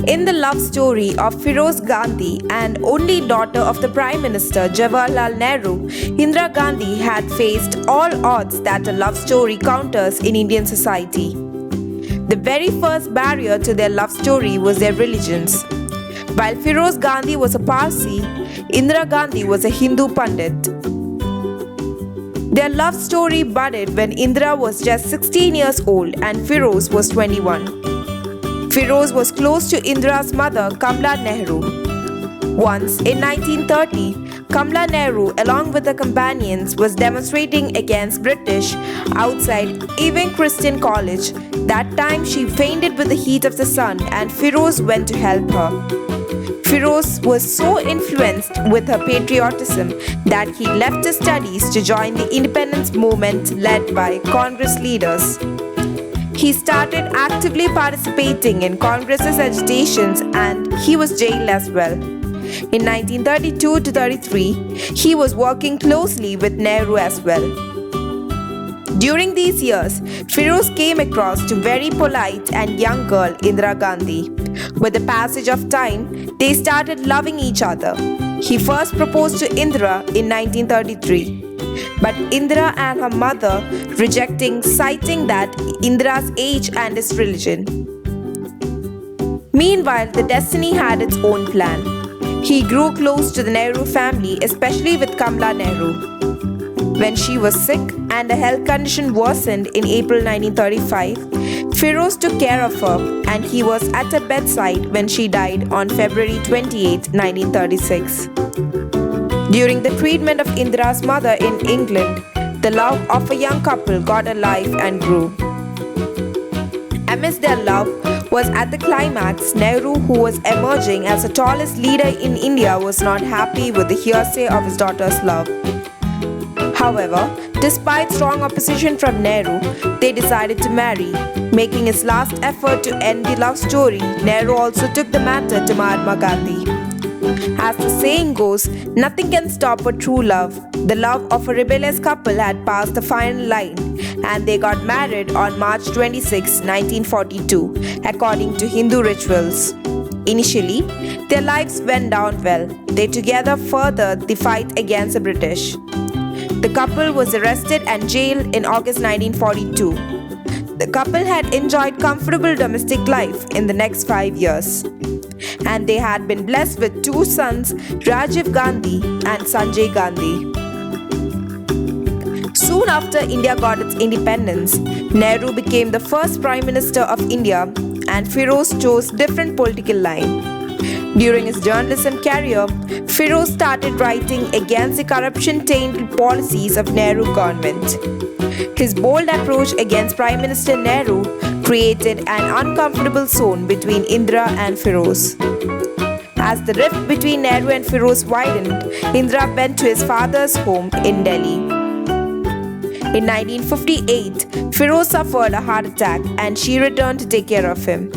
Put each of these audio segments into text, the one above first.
In the love story of Firoz Gandhi and only daughter of the Prime Minister Jawaharlal Nehru, Indira Gandhi had faced all odds that a love story counters in Indian society. The very first barrier to their love story was their religions. While Firoz Gandhi was a Parsi, Indira Gandhi was a Hindu Pandit. Their love story budded when Indira was just 16 years old and Firoz was 21. Firoz was close to Indira's mother, Kamla Nehru. Once, in 1930, Kamla Nehru, along with her companions, was demonstrating against British outside Ewing Christian College. That time, she fainted with the heat of the sun, and Firoz went to help her. Firoz was so influenced with her patriotism that he left his studies to join the independence movement led by Congress leaders. He started actively participating in Congress's agitations and he was jailed as well. In 1932 to 33, he was working closely with Nehru as well. During these years, Firoz came across to very polite and young girl Indira Gandhi. With the passage of time, they started loving each other. He first proposed to Indira in 1933. But Indira and her mother rejecting, citing that Indira's age and his religion. Meanwhile, the destiny had its own plan. He grew close to the Nehru family, especially with Kamla Nehru. When she was sick and her health condition worsened in April 1935, Firoz took care of her and he was at her bedside when she died on February 28, 1936. During the treatment of Indira's mother in England, the love of a young couple got alive and grew. Amidst their love was at the climax, Nehru, who was emerging as the tallest leader in India, was not happy with the hearsay of his daughter's love. However, despite strong opposition from Nehru, they decided to marry. Making his last effort to end the love story, Nehru also took the matter to Mahatma Gandhi. As the saying goes, nothing can stop a true love. The love of a rebellious couple had passed the final line and they got married on March 26, 1942, according to Hindu rituals. Initially, their lives went down well. They together furthered the fight against the British. The couple was arrested and jailed in August 1942. The couple had enjoyed comfortable domestic life in the next 5 years. And they had been blessed with 2 sons, Rajiv Gandhi and Sanjay Gandhi. Soon after India got its independence, Nehru became the first Prime Minister of India and Firoz chose different political line. During his journalism career, Firoz started writing against the corruption-tainted policies of Nehru government. His bold approach against Prime Minister Nehru created an uncomfortable zone between Indira and Firoz. As the rift between Nehru and Firoz widened, Indira went to his father's home in Delhi. In 1958, Firoz suffered a heart attack and she returned to take care of him.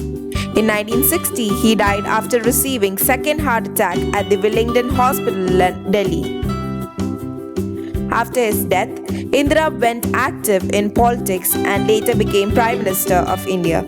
In 1960, he died after receiving second heart attack at the Willingdon Hospital, Delhi. After his death, Indira went active in politics and later became Prime Minister of India.